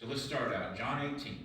So let's start out. John 18.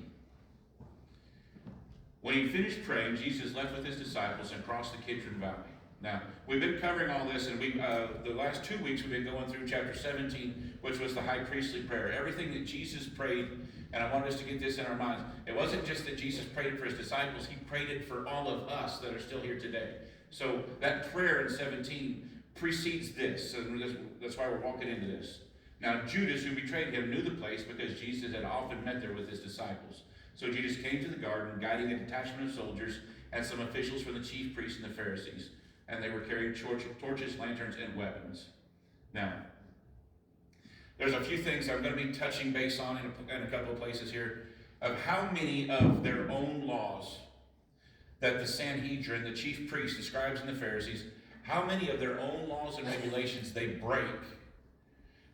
When he finished praying, Jesus left with his disciples and crossed the Kidron Valley. Now, we've been covering all this, and the last 2 weeks we've been going through chapter 17, which was the high priestly prayer. Everything that Jesus prayed, and I want us to get this in our minds. It wasn't just that Jesus prayed it for his disciples, he prayed it for all of us that are still here today. So that prayer in 17 precedes this, and that's why we're walking into this. Now, Judas, who betrayed him, knew the place because Jesus had often met there with his disciples. So Jesus came to the garden, guiding a detachment of soldiers and some officials from the chief priests and the Pharisees. And they were carrying torches, lanterns, and weapons. Now, there's a few things I'm going to be touching base on in a couple of places here, of how many of their own laws that the Sanhedrin, the chief priests, the scribes, and the Pharisees, how many of their own laws and regulations they break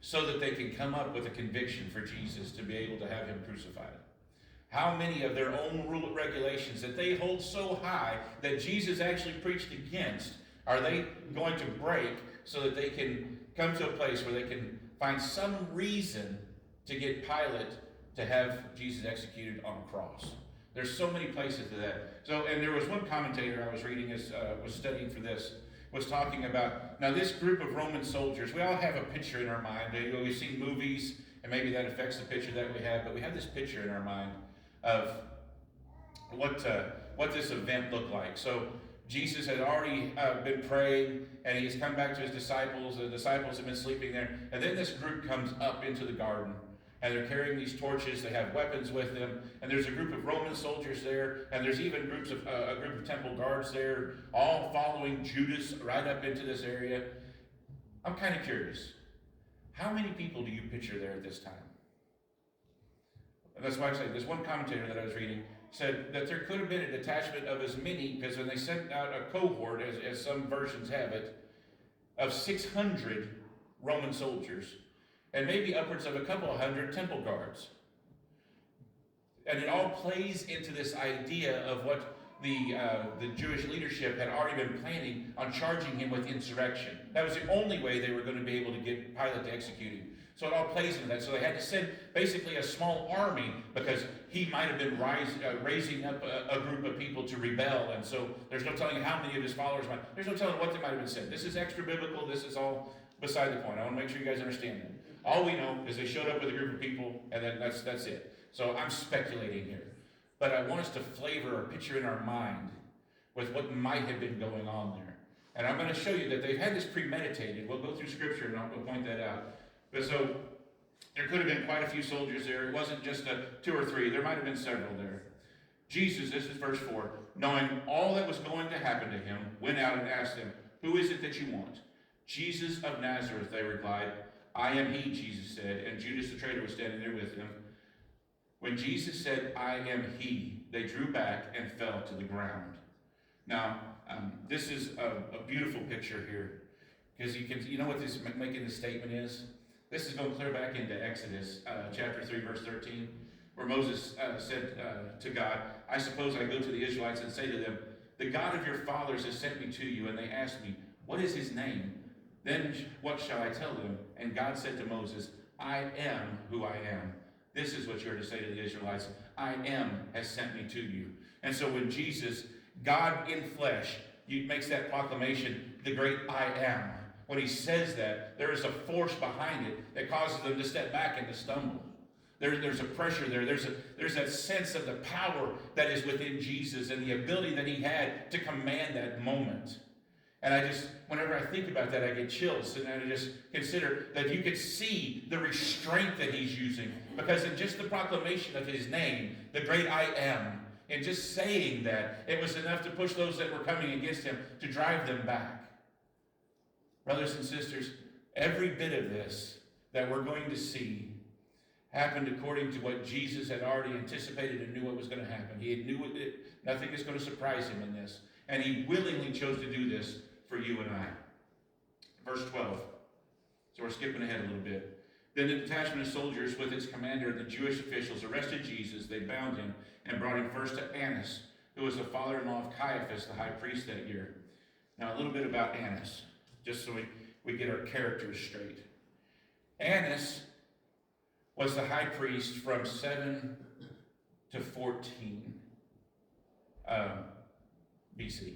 so that they can come up with a conviction for Jesus to be able to have him crucified. How many of their own rule regulations that they hold so high that Jesus actually preached against are they going to break so that they can come to a place where they can find some reason to get Pilate to have Jesus executed on a cross? There's so many places to that. So, and there was one commentator I was reading as was studying for this, was talking about, now this group of Roman soldiers, we all have a picture in our mind. We've seen movies, and maybe that affects the picture that we have, but we have this picture in our mind of what this event looked like. So Jesus had already been praying, and he has come back to his disciples. The disciples have been sleeping there. And then this group comes up into the garden, and they're carrying these torches. They have weapons with them. And there's a group of Roman soldiers there, and there's even a group of temple guards there, all following Judas right up into this area. I'm kind of curious. How many people do you picture there at this time? And that's why I say, there's one commentator that I was reading said that there could have been a detachment of as many, because when they sent out a cohort, as some versions have it, of 600 Roman soldiers, and maybe upwards of a couple of hundred temple guards. And it all plays into this idea of what the Jewish leadership had already been planning on charging him with insurrection. That was the only way they were going to be able to get Pilate to execute him. So it all plays into that. So they had to send basically a small army because he might have been raising up a group of people to rebel. And so there's no telling how many of his followers there's no telling what they might have been said. This is extra biblical. This is all beside the point. I want to make sure you guys understand that. All we know is they showed up with a group of people, and then that's it. So I'm speculating here. But I want us to flavor or picture in our mind with what might have been going on there. And I'm going to show you that they've had this premeditated. We'll go through Scripture and I'll point that out. But so there could have been quite a few soldiers there. It wasn't just 2 or 3. There might have been several there. Jesus, this is verse 4, knowing all that was going to happen to him, went out and asked them, "Who is it that you want?" "Jesus of Nazareth," they replied. "I am he," Jesus said, and Judas the traitor was standing there with him. When Jesus said, "I am he," they drew back and fell to the ground. Now, this is a beautiful picture here, because you know what this making this statement is? This is going clear back into Exodus chapter 3, verse 13, where Moses said to God, "I suppose I go to the Israelites and say to them, 'The God of your fathers has sent me to you,' and they ask me, 'What is his name?' Then what shall I tell them?" And God said to Moses, "I am who I am. This is what you're to say to the Israelites. I am has sent me to you." And so when Jesus, God in flesh, makes that proclamation, the great I am, when he says that, there is a force behind it that causes them to step back and to stumble. There's a pressure there. There's that sense of the power that is within Jesus and the ability that he had to command that moment. And whenever I think about that, I get chills. And I just consider that you could see the restraint that he's using. Because in just the proclamation of his name, the great I am, in just saying that, it was enough to push those that were coming against him to drive them back. Brothers and sisters, every bit of this that we're going to see happened according to what Jesus had already anticipated and knew what was going to happen. He knew nothing is going to surprise him in this. And he willingly chose to do this for you and I. Verse 12. So we're skipping ahead a little bit. Then the detachment of soldiers with its commander and the Jewish officials arrested Jesus. They bound him and brought him first to Annas, who was the father-in-law of Caiaphas, the high priest that year. Now a little bit about Annas, just so we get our characters straight. Annas was the high priest from 7 to 14 BC.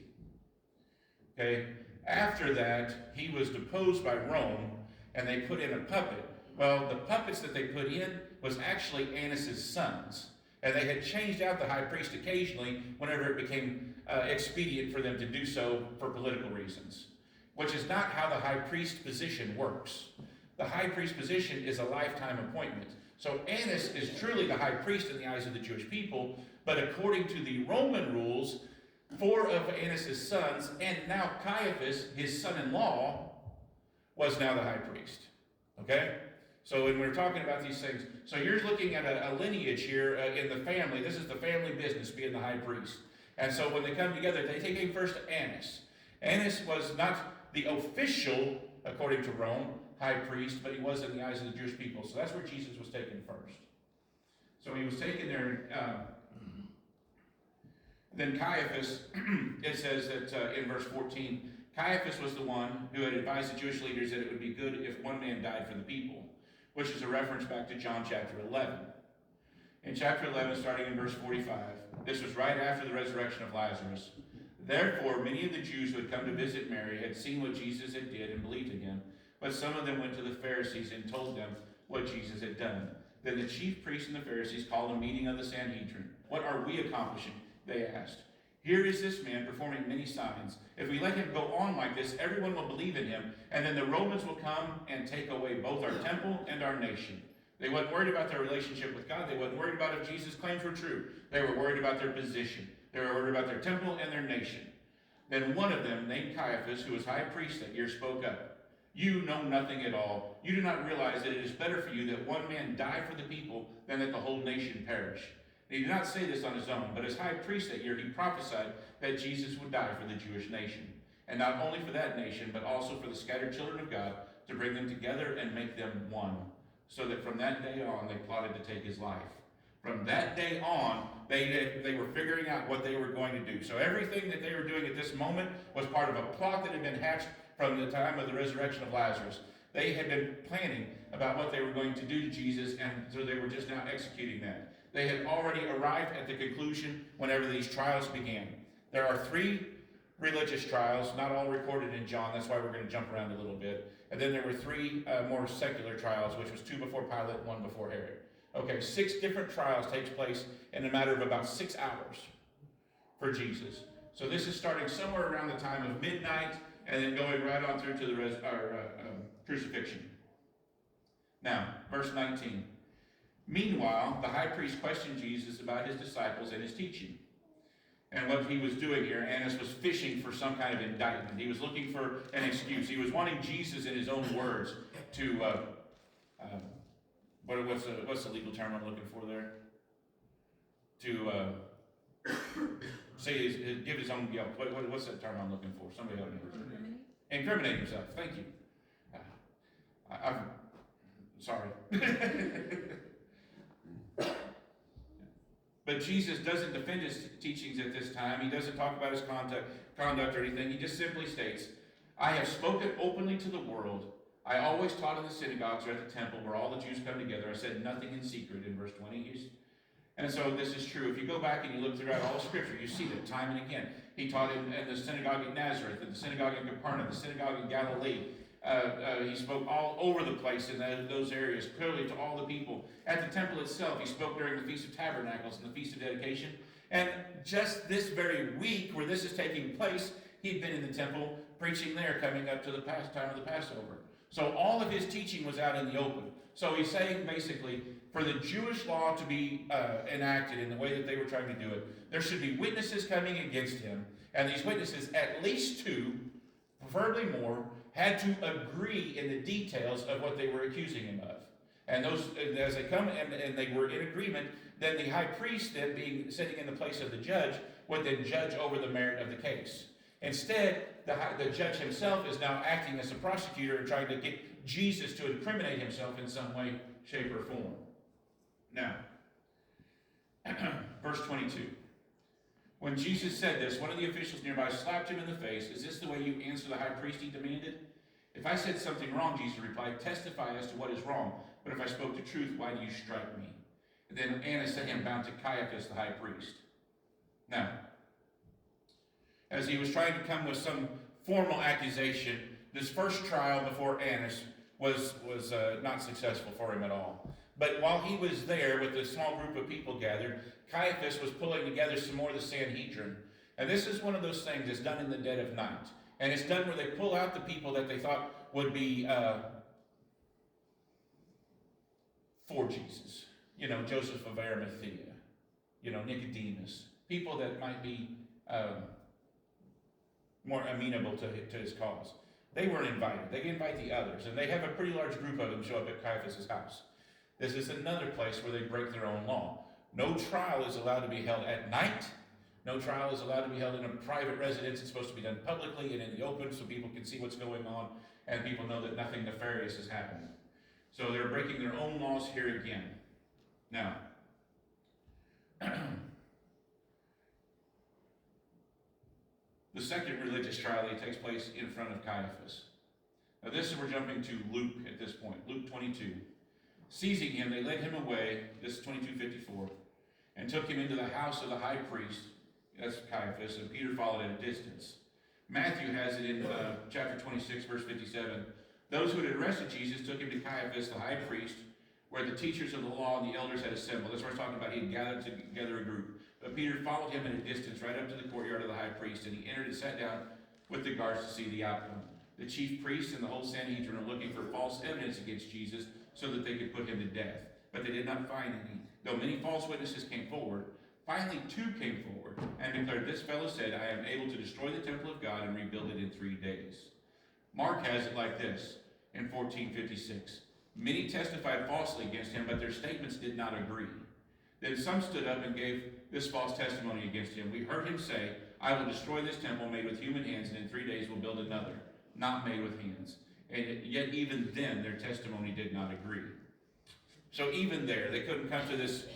Okay? After that, he was deposed by Rome, and they put in a puppet. Well, the puppets that they put in was actually Annas' sons. And they had changed out the high priest occasionally whenever it became expedient for them to do so for political reasons, which is not how the high priest position works. The high priest position is a lifetime appointment. So Annas is truly the high priest in the eyes of the Jewish people, but according to the Roman rules, 4 of Annas' sons, and now Caiaphas, his son-in-law, was now the high priest. Okay? So when we're talking about these things, so you're looking at a lineage here in the family. This is the family business, being the high priest. And so when they come together, they take him first to Annas. Annas was not the official, according to Rome, high priest, but he was in the eyes of the Jewish people. So that's where Jesus was taken first. So he was taken there. Then Caiaphas, it says that in verse 14, Caiaphas was the one who had advised the Jewish leaders that it would be good if one man died for the people, which is a reference back to John chapter 11. In chapter 11, starting in verse 45, this was right after the resurrection of Lazarus. Therefore, many of the Jews who had come to visit Mary had seen what Jesus had did and believed in him. But some of them went to the Pharisees and told them what Jesus had done. Then the chief priests and the Pharisees called a meeting of the Sanhedrin. What are we accomplishing? They asked. Here is this man performing many signs. If we let him go on like this, everyone will believe in him, and then the Romans will come and take away both our temple and our nation. They weren't worried about their relationship with God. They weren't worried about if Jesus' claims were true. They were worried about their position. They were worried about their temple and their nation. Then one of them, named Caiaphas, who was high priest that year, spoke up. You know nothing at all. You do not realize that it is better for you that one man die for the people than that the whole nation perish. And he did not say this on his own, but as high priest that year, he prophesied that Jesus would die for the Jewish nation. And not only for that nation, but also for the scattered children of God, to bring them together and make them one. So that from that day on, they plotted to take his life. From that day on, they were figuring out what they were going to do. So everything that they were doing at this moment was part of a plot that had been hatched from the time of the resurrection of Lazarus. They had been planning about what they were going to do to Jesus, and so they were just now executing that. They had already arrived at the conclusion whenever these trials began. There are 3 religious trials, not all recorded in John. That's why we're going to jump around a little bit. And then there were 3 more secular trials, which was 2 before Pilate, 1 before Herod. Okay, 6 different trials takes place in a matter of about 6 hours for Jesus. So this is starting somewhere around the time of midnight and then going right on through to the crucifixion. Now, verse 19. Meanwhile, the high priest questioned Jesus about his disciples and his teaching. And what he was doing here, Annas was fishing for some kind of indictment. He was looking for an excuse. He was wanting Jesus, in his own words, to, what's the legal term I'm looking for there? To give his own guilt. What's that term I'm looking for? Somebody help me. Incriminate himself. Thank you. I'm sorry. But Jesus doesn't defend his teachings at this time. He doesn't talk about his conduct or anything. He just simply states, I have spoken openly to the world. I always taught in the synagogues or at the temple where all the Jews come together. I said nothing in secret in verse 20. And so this is true. If you go back and you look throughout all of Scripture, you see that time and again. He taught in the synagogue at Nazareth, in the synagogue in Capernaum, the synagogue in Galilee. He spoke all over the place in those areas, clearly to all the people. At the temple itself, he spoke during the Feast of Tabernacles and the Feast of Dedication. And just this very week where this is taking place, he'd been in the temple preaching there, coming up to the time of the Passover. So all of his teaching was out in the open. So he's saying basically, for the Jewish law to be enacted in the way that they were trying to do it, there should be witnesses coming against him. And these witnesses, at least 2, preferably more, had to agree in the details of what they were accusing him of. And those, as they come and they were in agreement, then the high priest, then being sitting in the place of the judge, would then judge over the merit of the case. Instead, the judge himself is now acting as a prosecutor and trying to get Jesus to incriminate himself in some way, shape, or form. Now, verse 22. When Jesus said this, one of the officials nearby slapped him in the face. Is this the way you answer the high priest, he demanded. If I said something wrong, Jesus replied, testify as to what is wrong. But if I spoke the truth, why do you strike me? And then Annas sent him bound to Caiaphas, the high priest. Now, as he was trying to come with some formal accusation, this first trial before Annas was not successful for him at all. But while he was there with a small group of people gathered, Caiaphas was pulling together some more of the Sanhedrin. And this is one of those things that's done in the dead of night. And it's done where they pull out the people that they thought would be for Jesus. You know, Joseph of Arimathea. You know, Nicodemus. People that might be more amenable to his cause. They weren't invited. They invite the others. And they have a pretty large group of them show up at Caiaphas' house. This is another place where they break their own law. No trial is allowed to be held at night. No trial is allowed to be held in a private residence. It's supposed to be done publicly and in the open so people can see what's going on and people know that nothing nefarious is happening. So they're breaking their own laws here again. Now, the second religious trial takes place in front of Caiaphas. Now we're jumping to Luke at this point, Luke 22. Seizing him, they led him away, this is 22:54, and took him into the house of the high priest, that's Caiaphas, and Peter followed at a distance. Matthew has it in chapter 26, verse 57. Those who had arrested Jesus took him to Caiaphas, the high priest, where the teachers of the law and the elders had assembled. That's what I was talking about. He had gathered together a group. But Peter followed him at a distance, right up to the courtyard of the high priest, and he entered and sat down with the guards to see the outcome. The chief priests and the whole Sanhedrin are looking for false evidence against Jesus so that they could put him to death. But they did not find any. Though many false witnesses came forward, finally 2 came forward and declared, "This fellow said, I am able to destroy the temple of God and rebuild it in 3 days." Mark has it like this in 14:56. Many testified falsely against him, but their statements did not agree. Then some stood up and gave this false testimony against him. We heard him say, "I will destroy this temple made with human hands, and in 3 days will build another, not made with hands." And yet even then their testimony did not agree. So even there, they couldn't come to this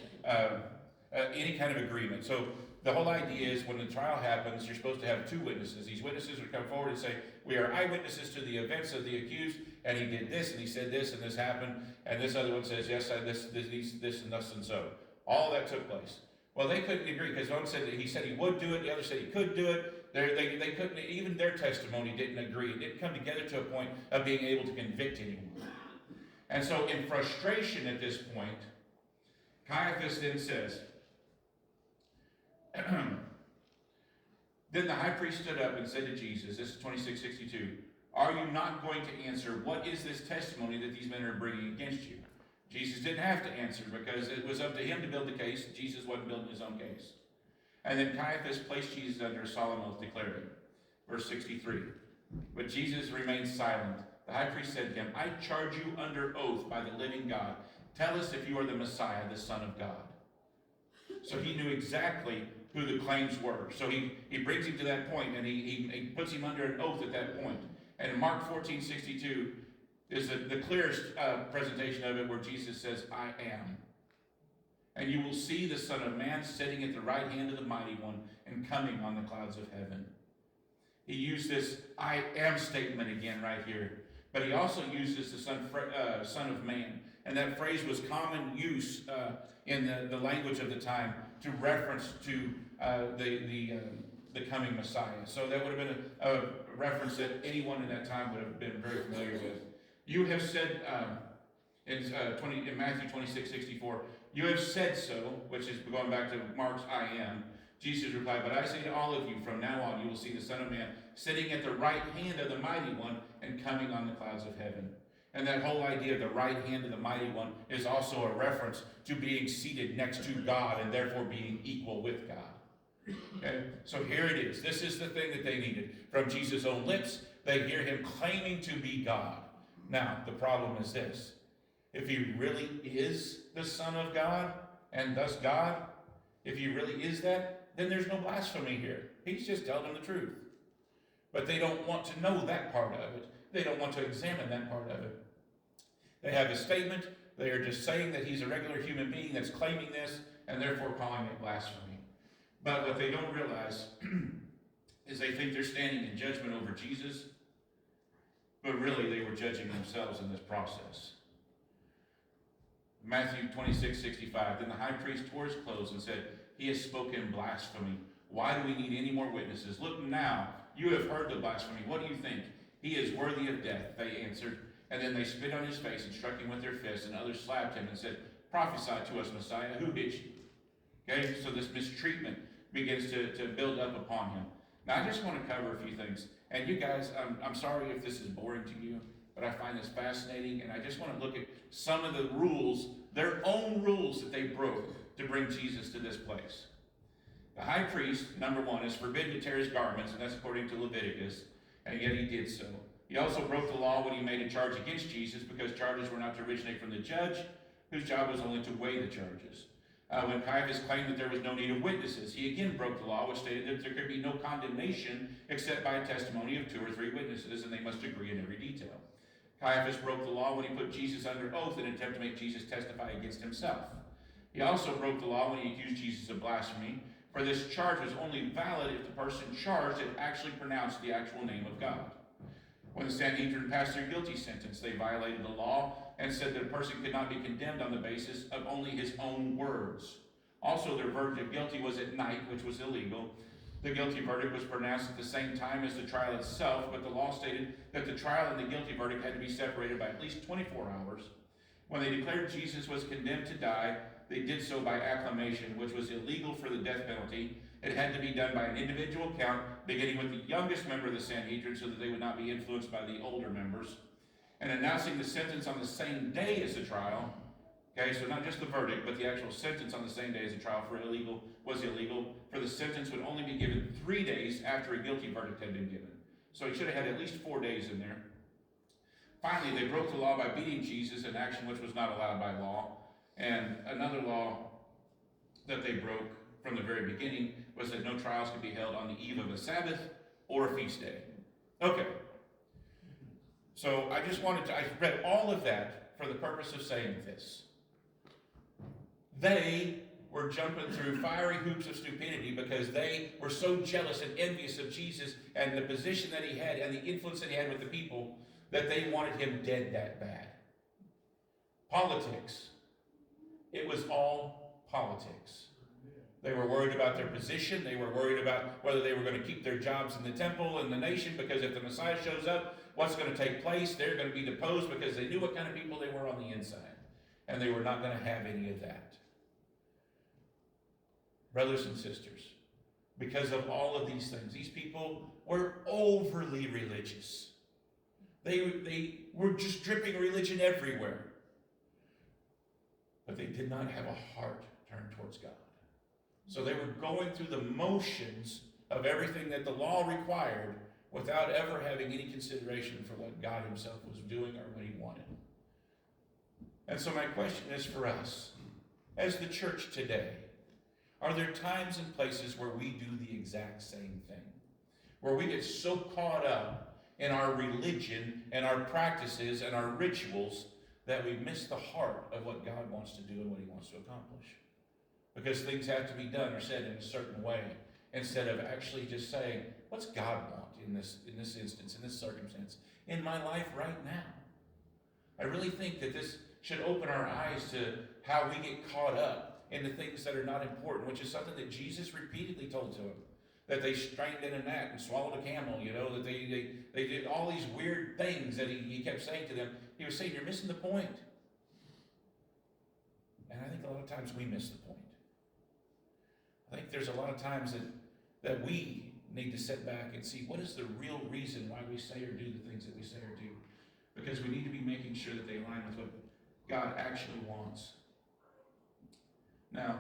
any kind of agreement. So the whole idea is when the trial happens, you're supposed to have 2 witnesses. These witnesses would come forward and say, "We are eyewitnesses to the events of the accused, and he did this, and he said this, and this happened." And this other one says, "Yes, this, and thus and so." All that took place. Well, they couldn't agree because one said that he said he would do it, the other said he could do it. They couldn't, even their testimony didn't agree. It didn't come together to a point of being able to convict anyone. And so in frustration at this point, Caiaphas then says, Then the high priest stood up and said to Jesus, this is 26:62, "Are you not going to answer? What is this testimony that these men are bringing against you?" Jesus didn't have to answer because it was up to him to build the case. Jesus wasn't building his own case. And then Caiaphas placed Jesus under a solemn oath, declaring, verse 63, but Jesus remained silent. The high priest said to him, "I charge you under oath by the living God. Tell us if you are the Messiah, the Son of God." So he knew exactly who the claims were. So he brings him to that point, and he puts him under an oath at that point. And in Mark 14:62 is the clearest presentation of it, where Jesus says, "I am. And you will see the Son of Man sitting at the right hand of the Mighty One and coming on the clouds of heaven." He used this "I am" statement again right here. But he also uses the Son of Man. And that phrase was common use in the language of the time to reference to the coming Messiah. So that would have been a reference that anyone in that time would have been very familiar with. You have said, in Matthew 26:64, "You have said so," which is going back to Mark's "I am." Jesus replied, "But I say to all of you, from now on you will see the Son of Man sitting at the right hand of the Mighty One and coming on the clouds of heaven." And that whole idea of the right hand of the Mighty One is also a reference to being seated next to God and therefore being equal with God. Okay? So here it is. This is the thing that they needed. From Jesus' own lips, they hear him claiming to be God. Now, the problem is this. If he really is the Son of God, and thus God, if he really is that, then there's no blasphemy here. He's just telling them the truth. But they don't want to know that part of it. They don't want to examine that part of it. They have a statement. They are just saying that he's a regular human being that's claiming this, and therefore calling it blasphemy. But what they don't realize is they think they're standing in judgment over Jesus, but really they were judging themselves in this process. Matthew 26:65. Then the high priest tore his clothes and said, "He has spoken blasphemy. Why do we need any more witnesses? Look now, you have heard the blasphemy. What do you think? He is worthy of death," they answered. And then they spit on his face and struck him with their fists, and others slapped him and said, "Prophesy to us, Messiah, who hit you?" Okay, so this mistreatment begins to build up upon him. Now I just want to cover a few things. And you guys, I'm sorry if this is boring to you, but I find this fascinating, and I just want to look at some of the rules, their own rules that they broke to bring Jesus to this place. The high priest, number one, is forbidden to tear his garments, and that's according to Leviticus, and yet he did so. He also broke the law when he made a charge against Jesus, because charges were not to originate from the judge, whose job was only to weigh the charges. When Caiaphas claimed that there was no need of witnesses, he again broke the law, which stated that there could be no condemnation except by a testimony of 2 or 3 witnesses, and they must agree in every detail. Caiaphas broke the law when he put Jesus under oath in an attempt to make Jesus testify against himself. He also broke the law when he accused Jesus of blasphemy, for this charge was only valid if the person charged had actually pronounced the actual name of God. When the Sanhedrin passed their guilty sentence, they violated the law and said that a person could not be condemned on the basis of only his own words. Also, their verdict of guilty was at night, which was illegal. The guilty verdict was pronounced at the same time as the trial itself, but the law stated that the trial and the guilty verdict had to be separated by at least 24 hours. When they declared Jesus was condemned to die, they did so by acclamation, which was illegal for the death penalty. It had to be done by an individual count, beginning with the youngest member of the Sanhedrin so that they would not be influenced by the older members, and announcing the sentence on the same day as the trial. Okay, so not just the verdict, but the actual sentence on the same day as the trial was illegal, for the sentence would only be given 3 days after a guilty verdict had been given. So he should have had at least 4 days in there. Finally, they broke the law by beating Jesus, an action which was not allowed by law. And another law that they broke from the very beginning was that no trials could be held on the eve of a Sabbath or a feast day. Okay. So I read all of that for the purpose of saying this. They were jumping through fiery hoops of stupidity because they were so jealous and envious of Jesus and the position that he had and the influence that he had with the people that they wanted him dead that bad. Politics. It was all politics. They were worried about their position. They were worried about whether they were going to keep their jobs in the temple and the nation, because if the Messiah shows up, what's going to take place? They're going to be deposed, because they knew what kind of people they were on the inside. And they were not going to have any of that. Brothers and sisters, because of all of these things, these people were overly religious. They were just dripping religion everywhere. But they did not have a heart turned towards God. So they were going through the motions of everything that the law required without ever having any consideration for what God himself was doing or what he wanted. And so my question is for us, as the church today, are there times and places where we do the exact same thing? Where we get so caught up in our religion and our practices and our rituals that we miss the heart of what God wants to do and what he wants to accomplish. Because things have to be done or said in a certain way, instead of actually just saying, what's God want in this instance, in this circumstance, in my life right now? I really think that this should open our eyes to how we get caught up in the things that are not important, which is something that Jesus repeatedly told to them. That they strained in a gnat and swallowed a camel, that they did all these weird things that he kept saying to them. He was saying, you're missing the point. And I think a lot of times we miss the point. I think there's a lot of times that we need to sit back and see what is the real reason why we say or do the things that we say or do. Because we need to be making sure that they align with what God actually wants. Now,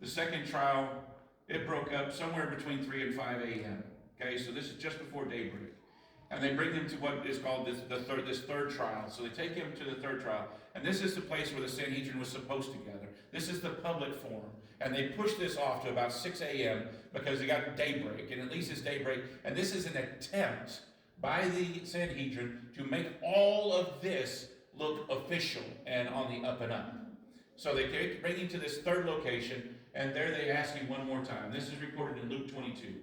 the second trial, it broke up somewhere between 3 and 5 a.m. Okay, so this is just before daybreak. And they bring him to what is called this third trial. So they take him to the third trial. And this is the place where the Sanhedrin was supposed to gather. This is the public forum. And they push this off to about 6 a.m. because they got daybreak. And at least it's daybreak. And this is an attempt by the Sanhedrin to make all of this look official and on the up and up. So they bring him to this third location. And there they ask him one more time. This is recorded in Luke 22.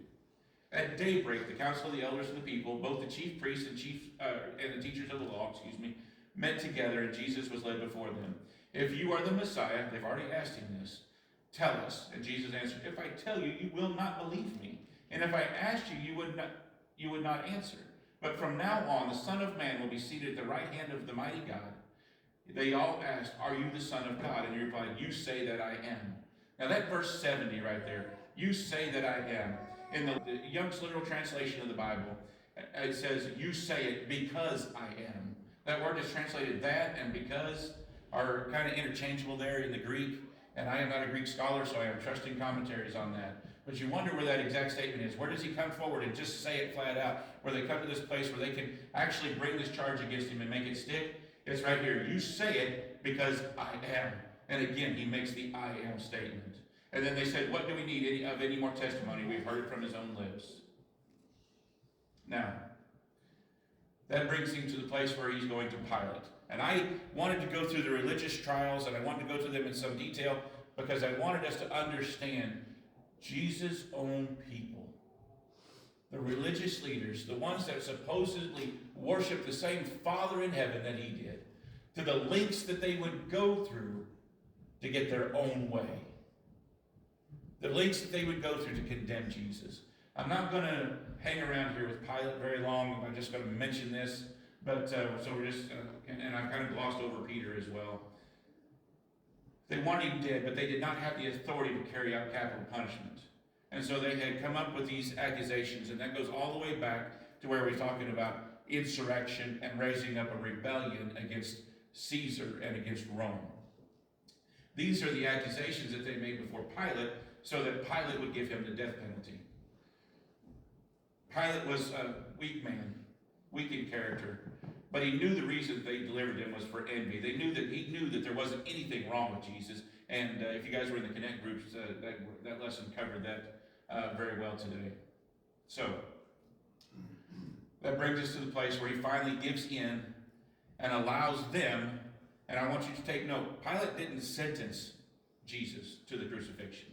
At daybreak, the council of the elders and the people, both the chief priests and the teachers of the law, met together, and Jesus was led before them. If you are the Messiah, they've already asked him this, tell us. And Jesus answered, if I tell you, you will not believe me. And if I asked you, you would not answer. But from now on, the Son of Man will be seated at the right hand of the mighty God. They all asked, are you the Son of God? And he replied, you say that I am. Now that verse 70 right there, you say that I am. In the Young's literal translation of the Bible, it says, you say it because I am. That word is translated that and because are kind of interchangeable there in the Greek. And I am not a Greek scholar, so I am trusting commentaries on that. But you wonder where that exact statement is. Where does he come forward and just say it flat out? Where they come to this place where they can actually bring this charge against him and make it stick? It's right here. You say it because I am. And again, he makes the I am statement. And then they said, what do we need any more testimony? We've heard it from his own lips. Now, that brings him to the place where he's going to Pilate. And I wanted to go through the religious trials, and I wanted to go through them in some detail because I wanted us to understand Jesus' own people. The religious leaders, the ones that supposedly worship the same Father in heaven that he did, to the lengths that they would go through to get their own way. The lengths that they would go through to condemn Jesus. I'm not going to hang around here with Pilate very long. I'm just going to mention this. But so we're just, and I kind of glossed over Peter as well. They wanted him dead, but they did not have the authority to carry out capital punishment. And so they had come up with these accusations, and that goes all the way back to where we're talking about insurrection and raising up a rebellion against Caesar and against Rome. These are the accusations that they made before Pilate, so that Pilate would give him the death penalty. Pilate was a weak man, weak in character, but he knew the reason they delivered him was for envy. He knew that there wasn't anything wrong with Jesus, and if you guys were in the Connect groups, that lesson covered that very well today. So that brings us to the place where he finally gives in and allows them. And I want you to take note, Pilate didn't sentence Jesus to the crucifixion.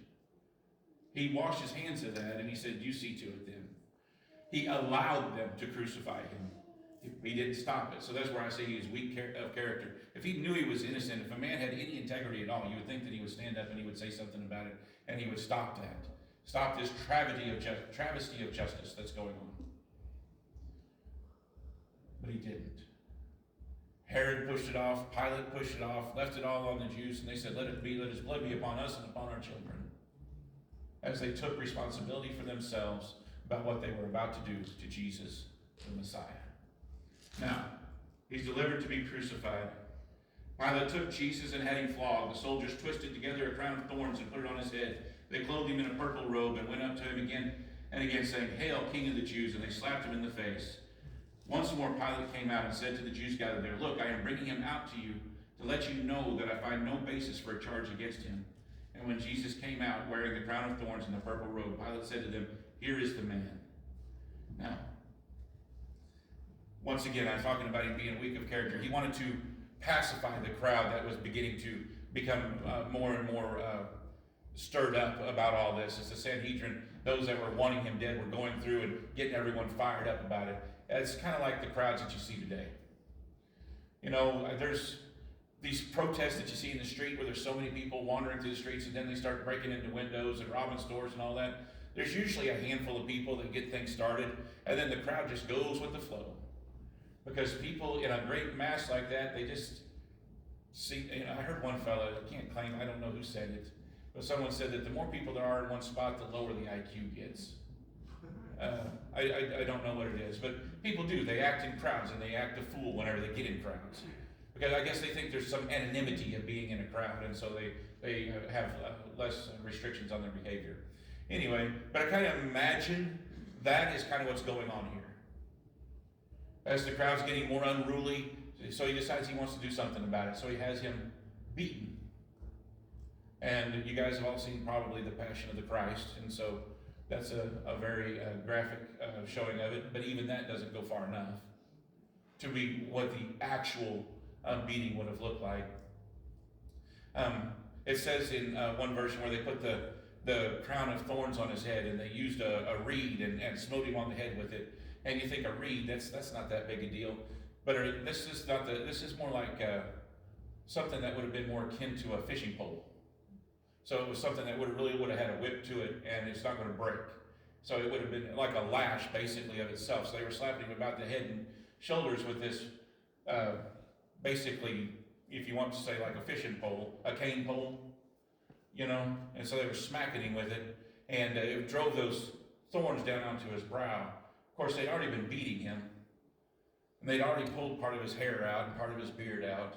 He washed his hands of that and he said, you see to it then. He allowed them to crucify him. He didn't stop it. So that's where I say he is weak of character. If he knew he was innocent, if a man had any integrity at all, you would think that he would stand up and he would say something about it and he would stop that. Stop this travesty of justice that's going on. But he didn't. Herod pushed it off, Pilate pushed it off, left it all on the Jews, and they said, let his blood be upon us and upon our children. As they took responsibility for themselves about what they were about to do to Jesus, the Messiah. Now, he's delivered to be crucified. Pilate took Jesus and had him flogged. The soldiers twisted together a crown of thorns and put it on his head. They clothed him in a purple robe and went up to him again and again, saying, Hail, King of the Jews, and they slapped him in the face. Once more Pilate came out and said to the Jews gathered there, Look, I am bringing him out to you to let you know that I find no basis for a charge against him. And when Jesus came out wearing the crown of thorns and the purple robe, Pilate said to them, Here is the man. Now, once again, I'm talking about him being weak of character. He wanted to pacify the crowd that was beginning to become more and more stirred up about all this. As the Sanhedrin, those that were wanting him dead, were going through and getting everyone fired up about it. It's kind of like the crowds that you see today. You know, there's these protests that you see in the street where there's so many people wandering through the streets and then they start breaking into windows and robbing stores and all that. There's usually a handful of people that get things started, and then the crowd just goes with the flow. Because people in a great mass like that, they just see, you know, I heard one fellow, I can't claim, I don't know who said it, but someone said that the more people there are in one spot, the lower the IQ gets. I don't know what it is, but people do. They act in crowds and they act a fool whenever they get in crowds. Because I guess they think there's some anonymity of being in a crowd, and so they have less restrictions on their behavior. Anyway, but I kind of imagine that is kind of what's going on here. As the crowd's getting more unruly, so he decides he wants to do something about it. So he has him beaten. And you guys have all seen probably The Passion of the Christ, and so that's a very graphic showing of it, but even that doesn't go far enough to be what the actual beating would have looked like. It says in one version where they put the crown of thorns on his head and they used a reed and smote him on the head with it. And you think a reed, that's not that big a deal. But this is not this is more like something that would have been more akin to a fishing pole. So it was something that would have had a whip to it, and it's not going to break. So it would have been like a lash, basically, of itself. So they were slapping him about the head and shoulders with this, basically, if you want to say like a fishing pole, a cane pole, you know. And so they were smacking him with it, and it drove those thorns down onto his brow. Of course, they'd already been beating him, and they'd already pulled part of his hair out and part of his beard out.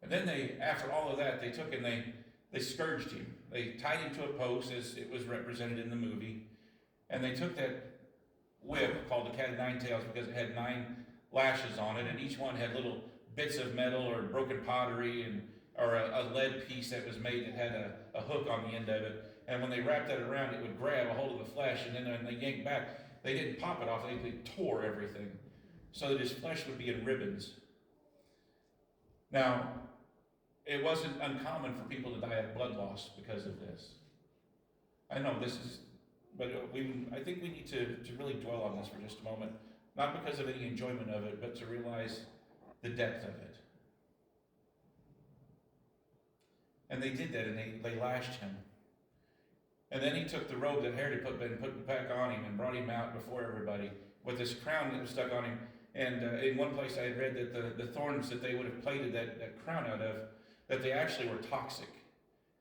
And then after all of that, they took and they scourged him. They tied him to a post, as it was represented in the movie. And they took that whip, called the cat of nine tails, because it had 9 lashes on it, and each one had little bits of metal or broken pottery or a lead piece that was made that had a hook on the end of it. And when they wrapped that around, it would grab a hold of the flesh, and then when they yanked back, they didn't pop it off, they tore everything, so that his flesh would be in ribbons. Now, it wasn't uncommon for people to die of blood loss because of this. I know this is, but I think we need to really dwell on this for just a moment, not because of any enjoyment of it, but to realize the depth of it. And they did that, and they lashed him. And then he took the robe that Herod had put back on him and brought him out before everybody with this crown that was stuck on him. And in one place I had read that the thorns that they would have plated that crown out of, that they actually were toxic.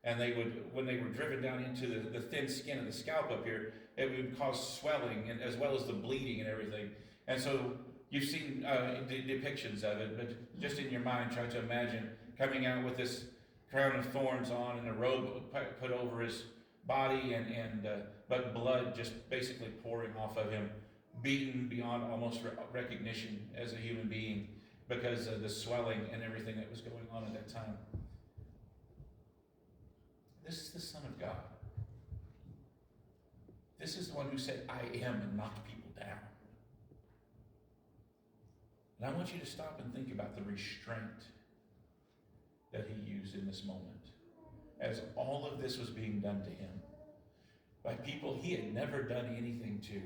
And they would, when they were driven down into the thin skin of the scalp up here, it would cause swelling and as well as the bleeding and everything. And so you've seen depictions of it, but just in your mind, try to imagine coming out with this crown of thorns on and a robe put over his body, but blood just basically pouring off of him, beaten beyond almost recognition as a human being because of the swelling and everything that was going on at that time. This is the Son of God. This is the one who said, I am, and knocked people down. And I want you to stop and think about the restraint that he used in this moment, as all of this was being done to him by people he had never done anything to,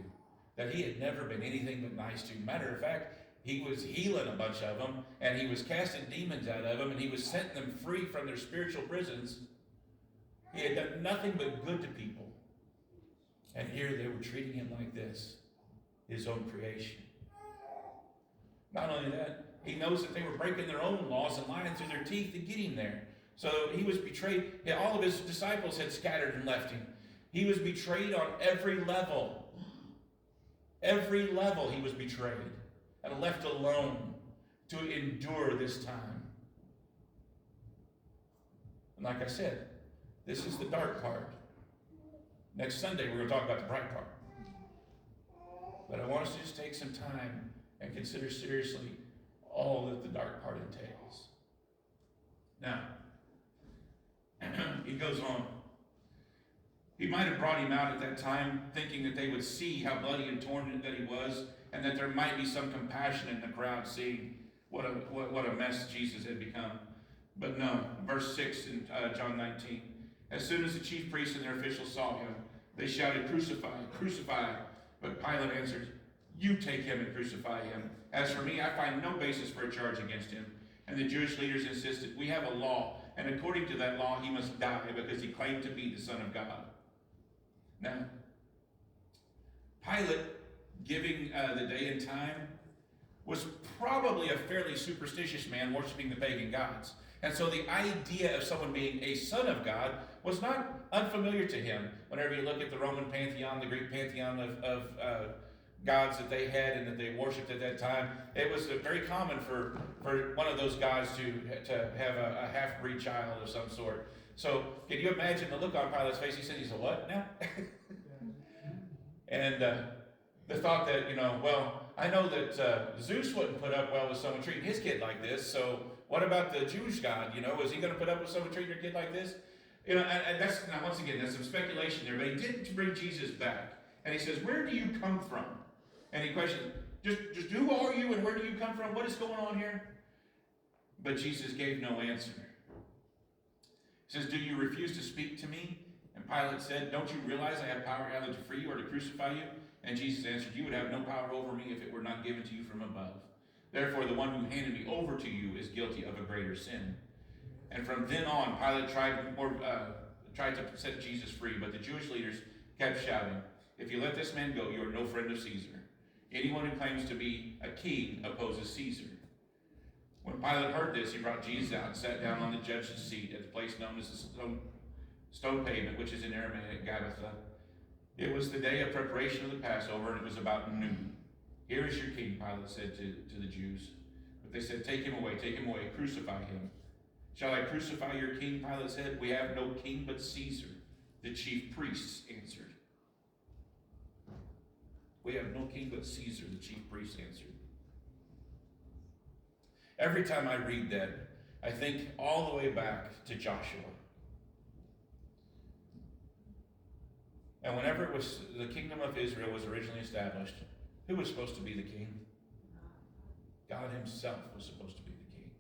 that he had never been anything but nice to. Matter of fact, he was healing a bunch of them, and he was casting demons out of them, and he was setting them free from their spiritual prisons. He had done nothing but good to people. And here they were treating him like this, his own creation. Not only that, he knows that they were breaking their own laws and lying through their teeth to get him there. So he was betrayed. All of his disciples had scattered and left him. He was betrayed on every level. Every level he was betrayed and left alone to endure this time. And like I said, this is the dark part. Next Sunday, we're going to talk about the bright part. But I want us to just take some time and consider seriously all that the dark part entails. Now, he goes on. He might have brought him out at that time, thinking that they would see how bloody and torn that he was, and that there might be some compassion in the crowd, seeing what a mess Jesus had become. But no, verse 6 in John 19. As soon as the chief priests and their officials saw him, they shouted, "Crucify, crucify." But Pilate answered, "You take him and crucify him. As for me, I find no basis for a charge against him." And the Jewish leaders insisted, "We have a law, and according to that law, he must die because he claimed to be the Son of God." Now, Pilate, giving the day and time, was probably a fairly superstitious man worshiping the pagan gods. And so the idea of someone being a son of God was not unfamiliar to him. Whenever you look at the Roman pantheon, the Greek pantheon of gods that they had and that they worshipped at that time, it was very common for one of those gods to have a half-breed child of some sort. So can you imagine the look on Pilate's face? He said, he's a what now? And the thought that, well, I know that Zeus wouldn't put up well with someone treating his kid like this, so what about the Jewish God? Is he going to put up with someone treating their kid like this? And that's, now once again, there's some speculation there, but he did bring Jesus back. And he says, "Where do you come from?" And he questions, just who are you and where do you come from? What is going on here? But Jesus gave no answer. He says, "Do you refuse to speak to me?" And Pilate said, "Don't you realize I have power either to free you or to crucify you?" And Jesus answered, "You would have no power over me if it were not given to you from above. Therefore, the one who handed me over to you is guilty of a greater sin." And from then on, Pilate tried to set Jesus free, but the Jewish leaders kept shouting, "If you let this man go, you are no friend of Caesar. Anyone who claims to be a king opposes Caesar." When Pilate heard this, he brought Jesus out and sat down on the judge's seat at the place known as the stone pavement, which is in Aramaic Gabbatha. It was the day of preparation of the Passover, and it was about noon. "Here is your king," Pilate said to the Jews. But they said, take him away, crucify him." "Shall I crucify your king?" Pilate said. "We have no king but Caesar," the chief priests answered. "We have no king but Caesar," the chief priests answered. Every time I read that, I think all the way back to Joshua. And whenever the kingdom of Israel was originally established, who was supposed to be the king? God himself was supposed to be the king.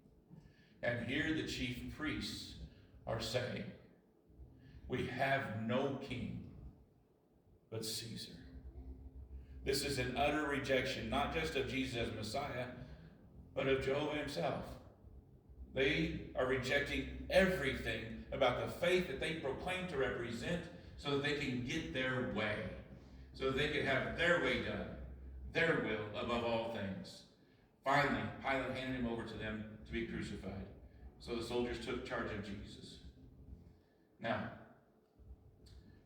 And here the chief priests are saying, "We have no king but Caesar." This is an utter rejection, not just of Jesus as Messiah, but of Jehovah himself. They are rejecting everything about the faith that they proclaim to represent so that they can get their way, so that they can have their way done, their will above all things. Finally, Pilate handed him over to them to be crucified. So the soldiers took charge of Jesus. Now,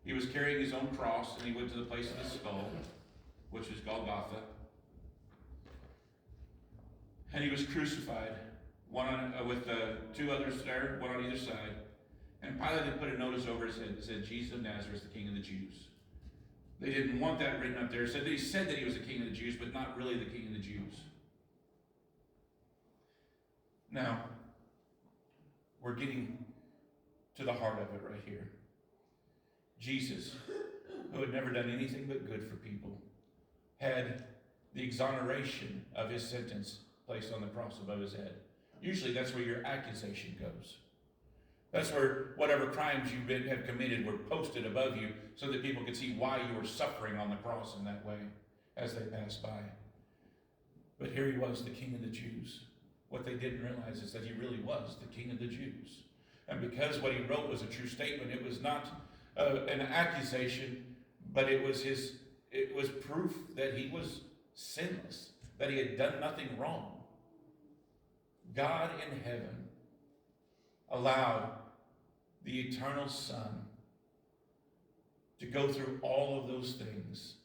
he was carrying his own cross, and he went to the place of the skull, which is Golgotha. And he was crucified, with two others there, one on either side. And Pilate had put a notice over his head that said, "Jesus of Nazareth, the King of the Jews." They didn't want that written up there. It said that he was the King of the Jews, but not really the King of the Jews. Now, we're getting to the heart of it right here. Jesus, who had never done anything but good for people, had the exoneration of his sentence placed on the cross above his head. Usually that's where your accusation goes. That's where whatever crimes you have committed were posted above you so that people could see why you were suffering on the cross in that way as they passed by. But here he was, the King of the Jews. What they didn't realize is that he really was the King of the Jews. And because what he wrote was a true statement, it was not an accusation, but it was proof that he was sinless, that he had done nothing wrong. God in heaven allowed the eternal Son to go through all of those things,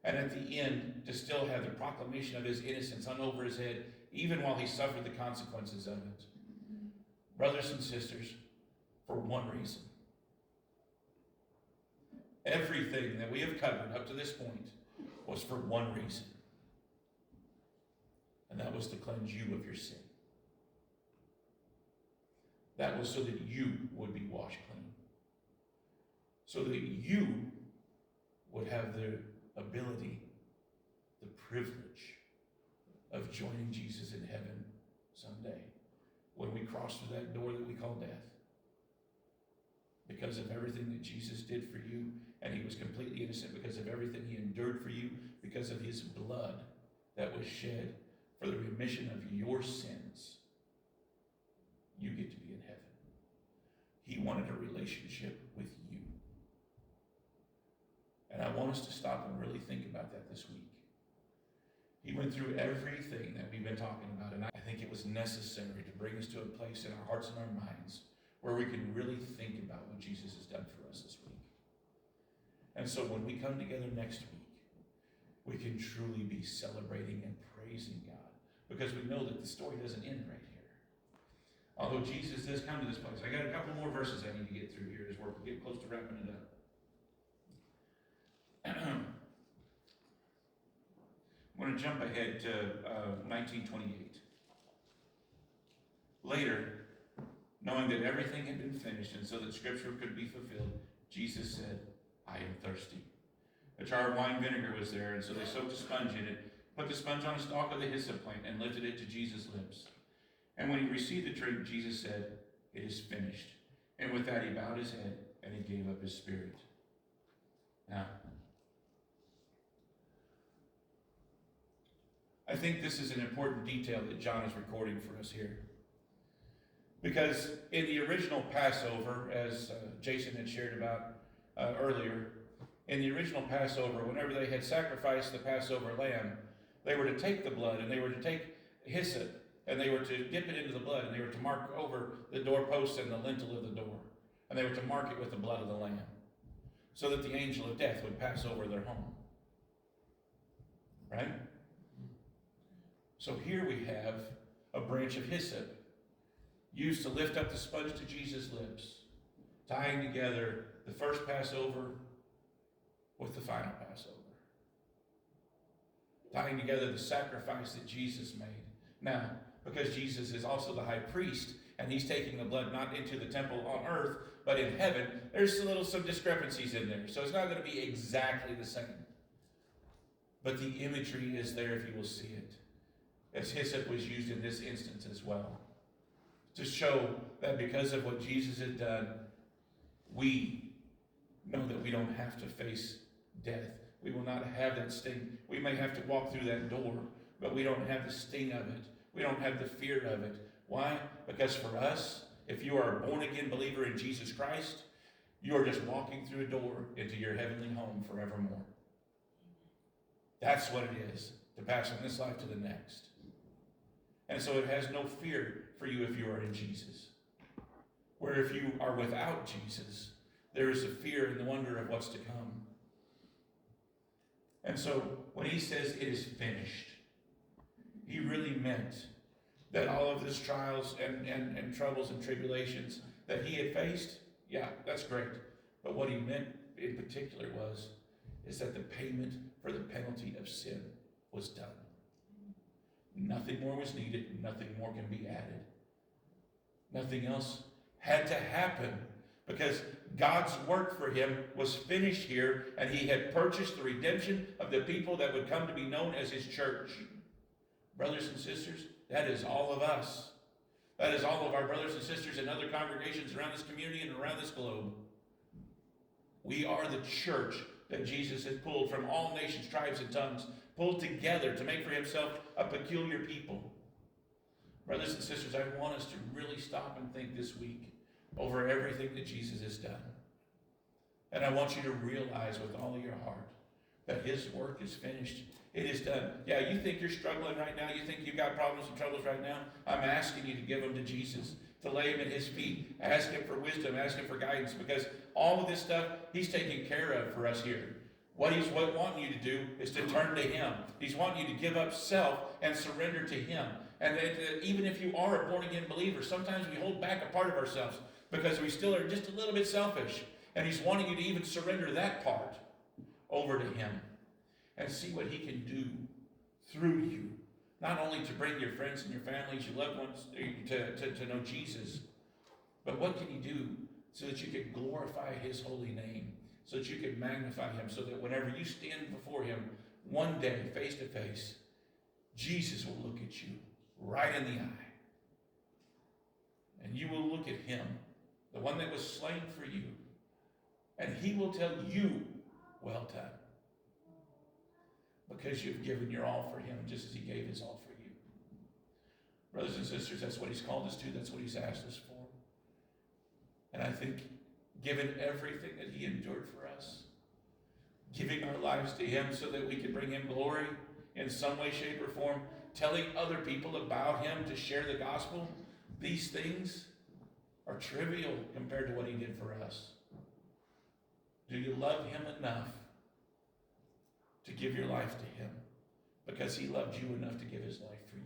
and at the end to still have the proclamation of his innocence hung over his head, even while he suffered the consequences of it. Brothers and sisters, for one reason. Everything that we have covered up to this point was for one reason, and that was to cleanse you of your sin. That was so that you would be washed clean, so that you would have the ability, the privilege of joining Jesus in heaven someday when we cross through that door that we call death. Because of everything that Jesus did for you, and he was completely innocent because of everything he endured for you, because of his blood that was shed for the remission of your sins, you get to be in heaven. He wanted a relationship with you. And I want us to stop and really think about that this week. He went through everything that we've been talking about, and I think it was necessary to bring us to a place in our hearts and our minds where we can really think about what Jesus has done for us this week. And so when we come together next week, we can truly be celebrating and praising God, because we know that the story doesn't end right here. Although Jesus does come to this place. I got a couple more verses I need to get through here as we're getting close to wrapping it up. I'm going to jump ahead to 1928. Later, knowing that everything had been finished and so that Scripture could be fulfilled, Jesus said, "I am thirsty." A jar of wine vinegar was there, and so they soaked a sponge in it, put the sponge on a stalk of the hyssop plant, and lifted it to Jesus' lips. And when he received the drink, Jesus said, "It is finished." And with that, he bowed his head and he gave up his spirit. Now, I think this is an important detail that John is recording for us here. Because in the original Passover, as Jason had shared about earlier, in the original Passover, whenever they had sacrificed the Passover lamb, they were to take the blood and they were to take hyssop and they were to dip it into the blood and they were to mark over the doorpost and the lintel of the door. And they were to mark it with the blood of the lamb so that the angel of death would pass over their home. Right? So here we have a branch of hyssop used to lift up the sponge to Jesus' lips, tying together the first Passover with the final Passover. Tying together the sacrifice that Jesus made. Now, because Jesus is also the high priest, and he's taking the blood not into the temple on earth, but in heaven, there's some discrepancies in there. So it's not going to be exactly the same. But the imagery is there if you will see it. As hyssop was used in this instance as well. To show that because of what Jesus had done, we know that we don't have to face death. We will not have that sting. We may have to walk through that door, but we don't have the sting of it. We don't have the fear of it. Why? Because for us, if you are a born-again believer in Jesus Christ, you are just walking through a door into your heavenly home forevermore. That's what it is, to pass from this life to the next. And so it has no fear for you if you are in Jesus. Where if you are without Jesus, there is a fear and the wonder of what's to come. And so when he says it is finished, he really meant that all of his trials and troubles and tribulations that he had faced, yeah, that's great. But what he meant in particular is that the payment for the penalty of sin was done. Nothing more was needed. Nothing more can be added. Nothing else had to happen because God's work for him was finished here, and he had purchased the redemption of the people that would come to be known as his church. Brothers and sisters, that is all of us. That is all of our brothers and sisters in other congregations around this community and around this globe. We are the church that Jesus has pulled from all nations, tribes, and tongues, pulled together to make for himself a peculiar people. Brothers and sisters, I want us to really stop and think this week over everything that Jesus has done. And I want you to realize with all of your heart that his work is finished. It is done. Yeah, you think you're struggling right now. You think you've got problems and troubles right now. I'm asking you to give them to Jesus, to lay them at his feet. Ask him for wisdom. Ask him for guidance, because all of this stuff he's taking care of for us here. What he's wanting you to do is to turn to him. He's wanting you to give up self and surrender to him. And that even if you are a born-again believer, sometimes we hold back a part of ourselves because we still are just a little bit selfish. And he's wanting you to even surrender that part over to him and see what he can do through you. Not only to bring your friends and your families, your loved ones to know Jesus, but what can he do so that you can glorify his holy name, so that you can magnify him, so that whenever you stand before him one day, face to face, Jesus will look at you right in the eye. And you will look at him, the one that was slain for you, and he will tell you, well done. Because you've given your all for him just as he gave his all for you. Brothers and sisters, that's what he's called us to. That's what he's asked us for. And I think given everything that he endured for us, giving our lives to him so that we can bring him glory in some way, shape, or form, telling other people about him to share the gospel, these things are trivial compared to what he did for us. Do you love him enough to give your life to him? Because he loved you enough to give his life for you.